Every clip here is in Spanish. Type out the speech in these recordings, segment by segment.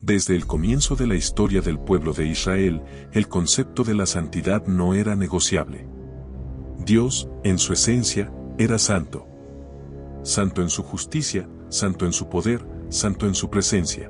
Desde el comienzo de la historia del pueblo de Israel, el concepto de la santidad no era negociable. Dios, en su esencia, era santo. Santo en su justicia, santo en su poder, santo en su presencia.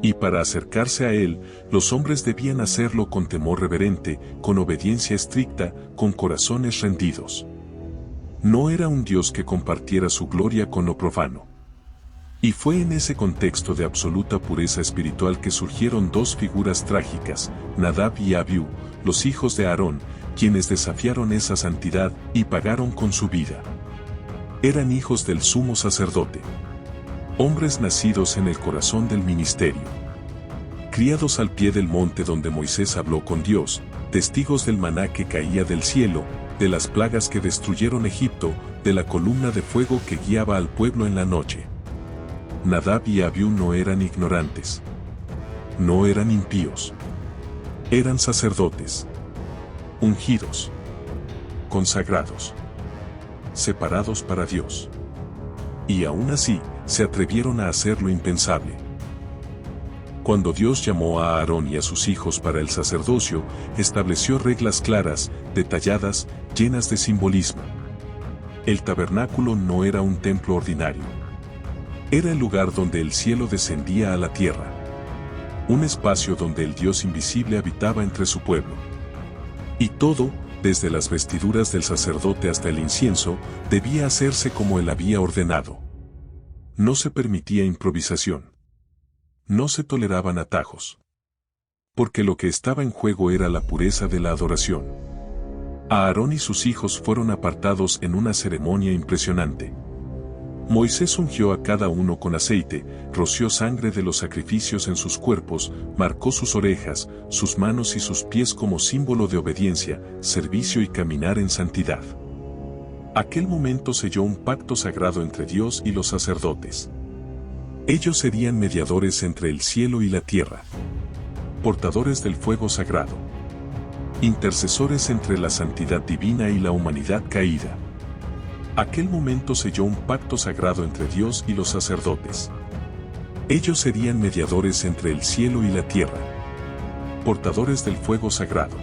Y para acercarse a Él, los hombres debían hacerlo con temor reverente, con obediencia estricta, con corazones rendidos. No era un Dios que compartiera su gloria con lo profano. Y fue en ese contexto de absoluta pureza espiritual que surgieron dos figuras trágicas, Nadab y Abiú, los hijos de Aarón, quienes desafiaron esa santidad y pagaron con su vida. Eran hijos del sumo sacerdote. Hombres nacidos en el corazón del ministerio. Criados al pie del monte donde Moisés habló con Dios, testigos del maná que caía del cielo, de las plagas que destruyeron Egipto, de la columna de fuego que guiaba al pueblo en la noche. Nadab y Abiú no eran ignorantes. No eran impíos. Eran sacerdotes. Ungidos. Consagrados. Separados para Dios. Y aún así, se atrevieron a hacer lo impensable. Cuando Dios llamó a Aarón y a sus hijos para el sacerdocio, estableció reglas claras, detalladas, llenas de simbolismo. El tabernáculo no era un templo ordinario. Era el lugar donde el cielo descendía a la tierra. Un espacio donde el Dios invisible habitaba entre su pueblo. Y todo, desde las vestiduras del sacerdote hasta el incienso, debía hacerse como él había ordenado. No se permitía improvisación. No se toleraban atajos. Porque lo que estaba en juego era la pureza de la adoración. Aarón y sus hijos fueron apartados en una ceremonia impresionante. Moisés ungió a cada uno con aceite, roció sangre de los sacrificios en sus cuerpos, marcó sus orejas, sus manos y sus pies como símbolo de obediencia, servicio y caminar en santidad. Aquel momento selló un pacto sagrado entre Dios y los sacerdotes. Ellos serían mediadores entre el cielo y la tierra. Portadores del fuego sagrado. Intercesores entre la santidad divina y la humanidad caída. Aquel momento selló un pacto sagrado entre Dios y los sacerdotes. Ellos serían mediadores entre el cielo y la tierra. Portadores del fuego sagrado.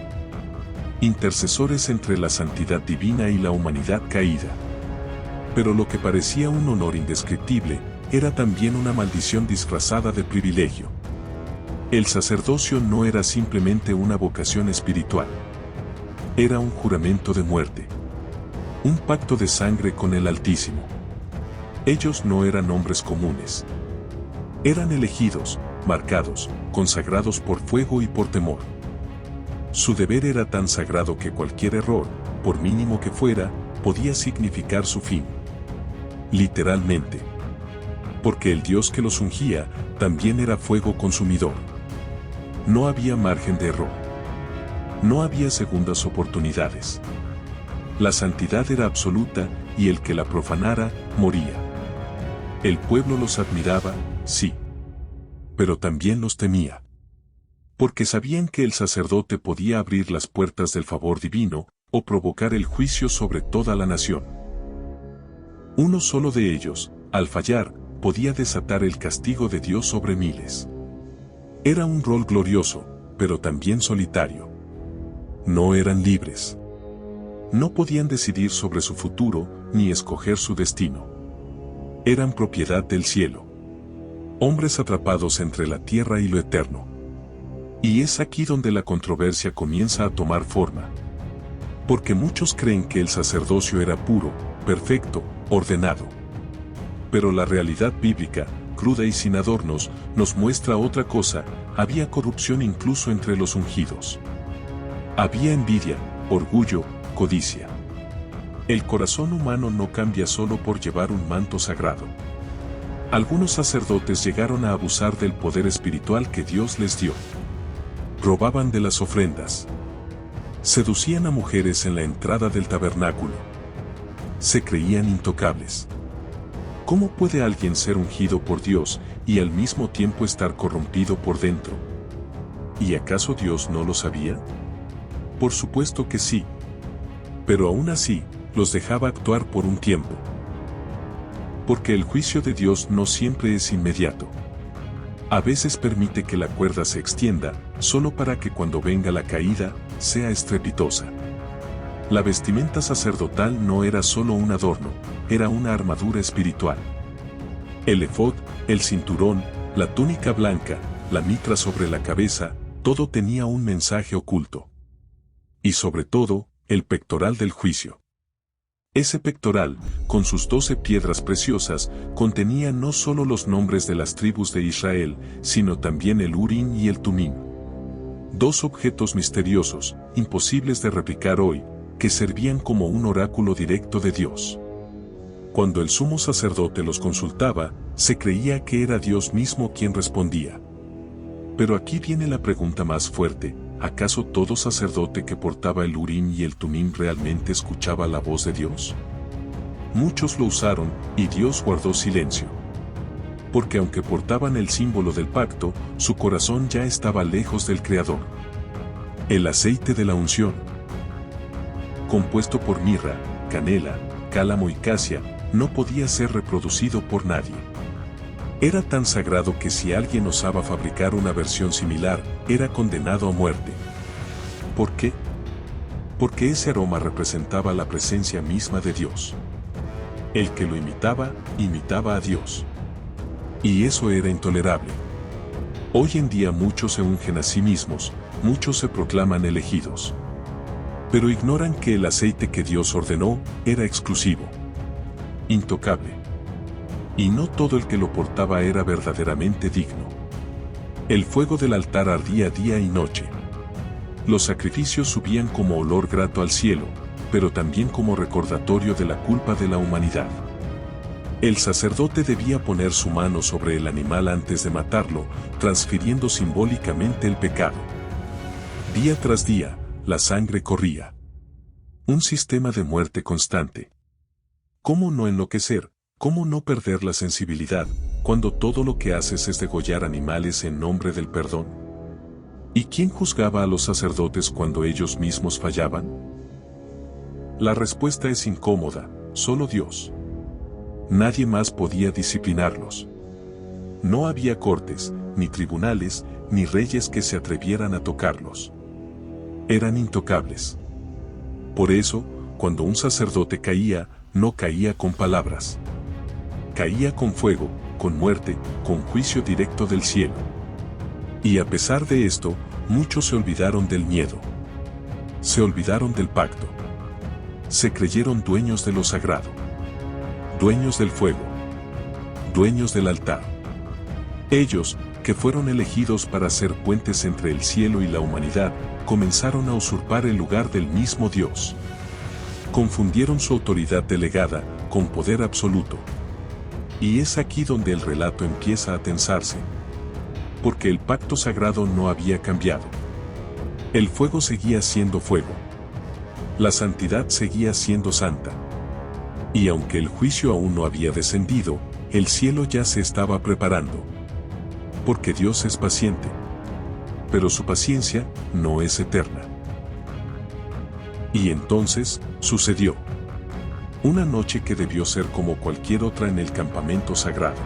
Intercesores entre la santidad divina y la humanidad caída. Pero lo que parecía un honor indescriptible, era también una maldición disfrazada de privilegio. El sacerdocio no era simplemente una vocación espiritual. Era un juramento de muerte. Un pacto de sangre con el Altísimo. Ellos no eran hombres comunes. Eran elegidos, marcados, consagrados por fuego y por temor. Su deber era tan sagrado que cualquier error, por mínimo que fuera, podía significar su fin. Literalmente. Porque el Dios que los ungía, también era fuego consumidor. No había margen de error. No había segundas oportunidades. La santidad era absoluta, y el que la profanara, moría. El pueblo los admiraba, sí. Pero también los temía. Porque sabían que el sacerdote podía abrir las puertas del favor divino, o provocar el juicio sobre toda la nación. Uno solo de ellos, al fallar, podía desatar el castigo de Dios sobre miles. Era un rol glorioso, pero también solitario. No eran libres. No podían decidir sobre su futuro, ni escoger su destino. Eran propiedad del cielo. Hombres atrapados entre la tierra y lo eterno. Y es aquí donde la controversia comienza a tomar forma. Porque muchos creen que el sacerdocio era puro, perfecto, ordenado. Pero la realidad bíblica, cruda y sin adornos, nos muestra otra cosa: había corrupción incluso entre los ungidos. Había envidia, orgullo, codicia. El corazón humano no cambia solo por llevar un manto sagrado. Algunos sacerdotes llegaron a abusar del poder espiritual que Dios les dio. Robaban de las ofrendas. Seducían a mujeres en la entrada del tabernáculo. Se creían intocables. ¿Cómo puede alguien ser ungido por Dios y al mismo tiempo estar corrompido por dentro? ¿Y acaso Dios no lo sabía? Por supuesto que sí. Pero aún así, los dejaba actuar por un tiempo. Porque el juicio de Dios no siempre es inmediato. A veces permite que la cuerda se extienda, solo para que cuando venga la caída, sea estrepitosa. La vestimenta sacerdotal no era solo un adorno, era una armadura espiritual. El efod, el cinturón, la túnica blanca, la mitra sobre la cabeza, todo tenía un mensaje oculto. Y sobre todo, el pectoral del juicio. Ese pectoral, con sus 12 piedras preciosas, contenía no solo los nombres de las tribus de Israel, sino también el Urim y el Tumim. 2 objetos misteriosos, imposibles de replicar hoy, que servían como un oráculo directo de Dios. Cuando el sumo sacerdote los consultaba, se creía que era Dios mismo quien respondía. Pero aquí viene la pregunta más fuerte: ¿acaso todo sacerdote que portaba el Urim y el Tumim realmente escuchaba la voz de Dios? Muchos lo usaron, y Dios guardó silencio. Porque aunque portaban el símbolo del pacto, su corazón ya estaba lejos del Creador. El aceite de la unción, compuesto por mirra, canela, cálamo y casia, no podía ser reproducido por nadie. Era tan sagrado que si alguien osaba fabricar una versión similar, era condenado a muerte. ¿Por qué? Porque ese aroma representaba la presencia misma de Dios. El que lo imitaba, imitaba a Dios. Y eso era intolerable. Hoy en día muchos se ungen a sí mismos, muchos se proclaman elegidos. Pero ignoran que el aceite que Dios ordenó era exclusivo, intocable. Y no todo el que lo portaba era verdaderamente digno. El fuego del altar ardía día y noche. Los sacrificios subían como olor grato al cielo, pero también como recordatorio de la culpa de la humanidad. El sacerdote debía poner su mano sobre el animal antes de matarlo, transfiriendo simbólicamente el pecado. Día tras día, la sangre corría. Un sistema de muerte constante. ¿Cómo no enloquecer? ¿Cómo no perder la sensibilidad, cuando todo lo que haces es degollar animales en nombre del perdón? ¿Y quién juzgaba a los sacerdotes cuando ellos mismos fallaban? La respuesta es incómoda: solo Dios. Nadie más podía disciplinarlos. No había cortes, ni tribunales, ni reyes que se atrevieran a tocarlos. Eran intocables. Por eso, cuando un sacerdote caía, no caía con palabras. Caía con fuego, con muerte, con juicio directo del cielo. Y a pesar de esto, muchos se olvidaron del miedo. Se olvidaron del pacto. Se creyeron dueños de lo sagrado. Dueños del fuego. Dueños del altar. Ellos, que fueron elegidos para ser puentes entre el cielo y la humanidad, comenzaron a usurpar el lugar del mismo Dios. Confundieron su autoridad delegada con poder absoluto. Y es aquí donde el relato empieza a tensarse. Porque el pacto sagrado no había cambiado. El fuego seguía siendo fuego. La santidad seguía siendo santa. Y aunque el juicio aún no había descendido, el cielo ya se estaba preparando. Porque Dios es paciente. Pero su paciencia no es eterna. Y entonces, sucedió. Una noche que debió ser como cualquier otra en el campamento sagrado.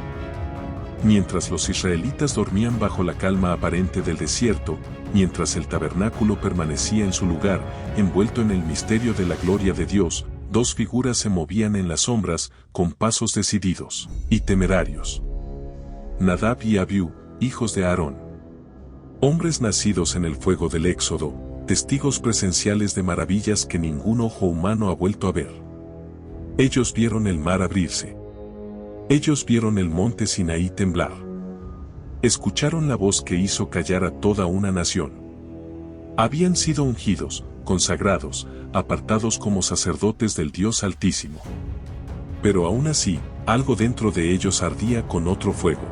Mientras los israelitas dormían bajo la calma aparente del desierto, mientras el tabernáculo permanecía en su lugar, envuelto en el misterio de la gloria de Dios, 2 figuras se movían en las sombras, con pasos decididos y temerarios. Nadab y Abiú, hijos de Aarón. Hombres nacidos en el fuego del Éxodo, testigos presenciales de maravillas que ningún ojo humano ha vuelto a ver. Ellos vieron el mar abrirse. Ellos vieron el monte Sinaí temblar. Escucharon la voz que hizo callar a toda una nación. Habían sido ungidos, consagrados, apartados como sacerdotes del Dios Altísimo. Pero aún así, algo dentro de ellos ardía con otro fuego.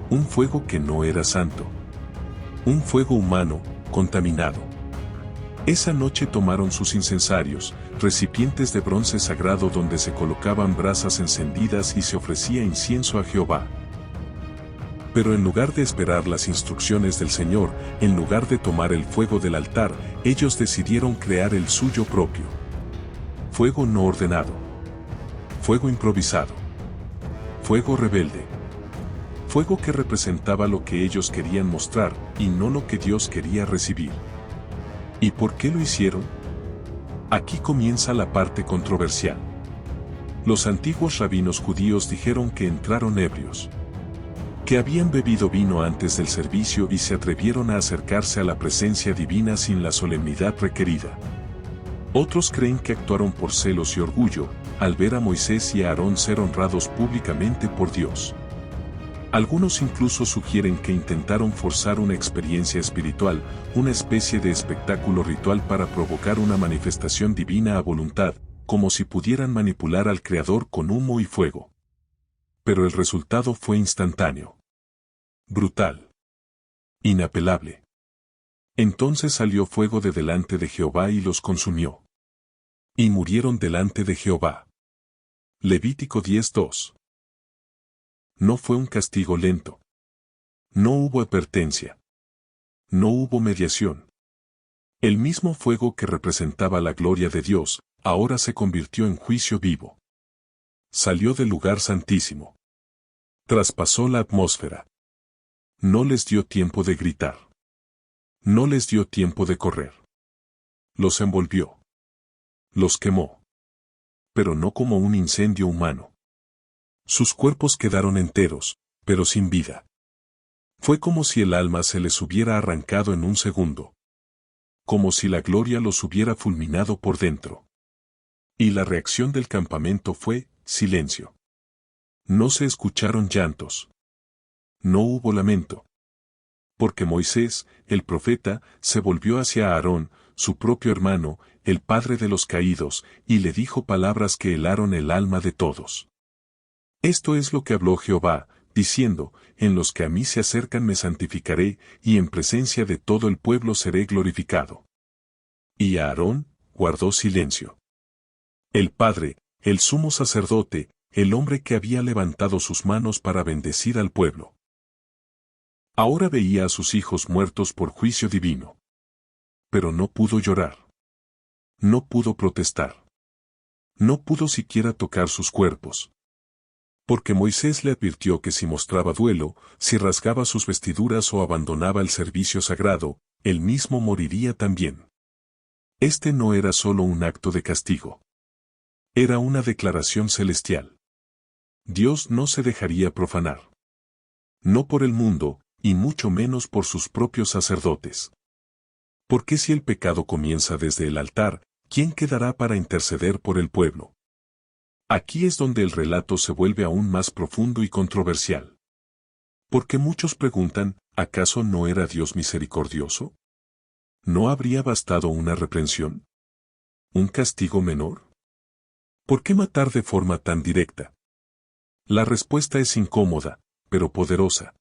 Un fuego que no era santo. Un fuego humano, contaminado. Esa noche tomaron sus incensarios, recipientes de bronce sagrado donde se colocaban brasas encendidas y se ofrecía incienso a Jehová. Pero en lugar de esperar las instrucciones del Señor, en lugar de tomar el fuego del altar, ellos decidieron crear el suyo propio. Fuego no ordenado. Fuego improvisado. Fuego rebelde. Fuego que representaba lo que ellos querían mostrar y no lo que Dios quería recibir. ¿Y por qué lo hicieron? Aquí comienza la parte controversial. Los antiguos rabinos judíos dijeron que entraron ebrios, que habían bebido vino antes del servicio y se atrevieron a acercarse a la presencia divina sin la solemnidad requerida. Otros creen que actuaron por celos y orgullo, al ver a Moisés y a Aarón ser honrados públicamente por Dios. Algunos incluso sugieren que intentaron forzar una experiencia espiritual, una especie de espectáculo ritual para provocar una manifestación divina a voluntad, como si pudieran manipular al Creador con humo y fuego. Pero el resultado fue instantáneo. Brutal. Inapelable. Entonces salió fuego de delante de Jehová y los consumió. Y murieron delante de Jehová. Levítico 10:2. No fue un castigo lento. No hubo advertencia. No hubo mediación. El mismo fuego que representaba la gloria de Dios, ahora se convirtió en juicio vivo. Salió del lugar santísimo. Traspasó la atmósfera. No les dio tiempo de gritar. No les dio tiempo de correr. Los envolvió. Los quemó. Pero no como un incendio humano. Sus cuerpos quedaron enteros, pero sin vida. Fue como si el alma se les hubiera arrancado en un segundo. Como si la gloria los hubiera fulminado por dentro. Y la reacción del campamento fue silencio. No se escucharon llantos. No hubo lamento. Porque Moisés, el profeta, se volvió hacia Aarón, su propio hermano, el padre de los caídos, y le dijo palabras que helaron el alma de todos. Esto es lo que habló Jehová, diciendo, en los que a mí se acercan me santificaré, y en presencia de todo el pueblo seré glorificado. Y Aarón guardó silencio. El padre, el sumo sacerdote, el hombre que había levantado sus manos para bendecir al pueblo. Ahora veía a sus hijos muertos por juicio divino. Pero no pudo llorar. No pudo protestar. No pudo siquiera tocar sus cuerpos. Porque Moisés le advirtió que si mostraba duelo, si rasgaba sus vestiduras o abandonaba el servicio sagrado, él mismo moriría también. Este no era solo un acto de castigo. Era una declaración celestial. Dios no se dejaría profanar. No por el mundo, y mucho menos por sus propios sacerdotes. Porque si el pecado comienza desde el altar, ¿quién quedará para interceder por el pueblo? Aquí es donde el relato se vuelve aún más profundo y controversial. Porque muchos preguntan, ¿acaso no era Dios misericordioso? ¿No habría bastado una reprensión? ¿Un castigo menor? ¿Por qué matar de forma tan directa? La respuesta es incómoda, pero poderosa.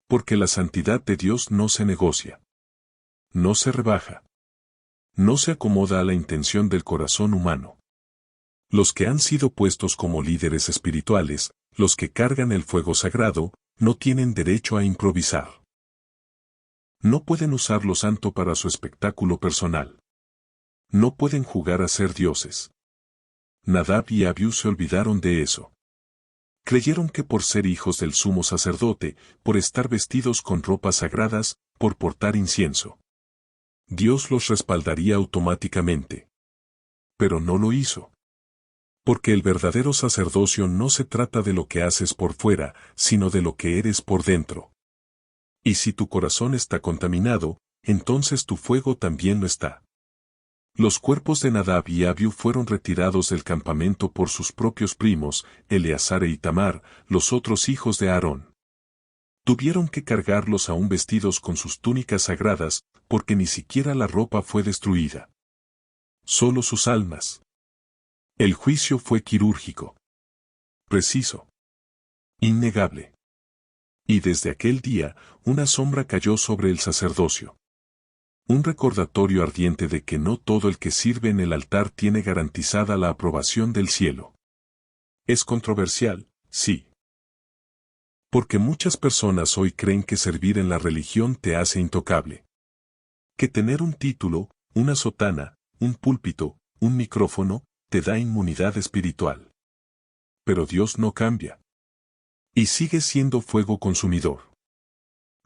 Porque la santidad de Dios no se negocia. No se rebaja. No se acomoda a la intención del corazón humano. Los que han sido puestos como líderes espirituales, los que cargan el fuego sagrado, no tienen derecho a improvisar. No pueden usar lo santo para su espectáculo personal. No pueden jugar a ser dioses. Nadab y Abiú se olvidaron de eso. Creyeron que por ser hijos del sumo sacerdote, por estar vestidos con ropas sagradas, por portar incienso, Dios los respaldaría automáticamente. Pero no lo hizo. Porque el verdadero sacerdocio no se trata de lo que haces por fuera, sino de lo que eres por dentro. Y si tu corazón está contaminado, entonces tu fuego también lo está. Los cuerpos de Nadab y Abiú fueron retirados del campamento por sus propios primos, Eleazar e Itamar, los otros hijos de Aarón. Tuvieron que cargarlos aún vestidos con sus túnicas sagradas, porque ni siquiera la ropa fue destruida. Solo sus almas. El juicio fue quirúrgico. Preciso. Innegable. Y desde aquel día, una sombra cayó sobre el sacerdocio. Un recordatorio ardiente de que no todo el que sirve en el altar tiene garantizada la aprobación del cielo. Es controversial, sí. Porque muchas personas hoy creen que servir en la religión te hace intocable. Que tener un título, una sotana, un púlpito, un micrófono, te da inmunidad espiritual. Pero Dios no cambia. Y sigue siendo fuego consumidor.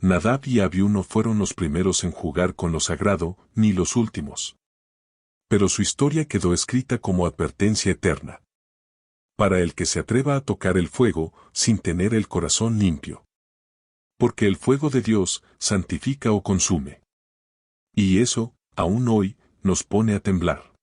Nadab y Abiú no fueron los primeros en jugar con lo sagrado, ni los últimos. Pero su historia quedó escrita como advertencia eterna. Para el que se atreva a tocar el fuego, sin tener el corazón limpio. Porque el fuego de Dios santifica o consume. Y eso, aún hoy, nos pone a temblar.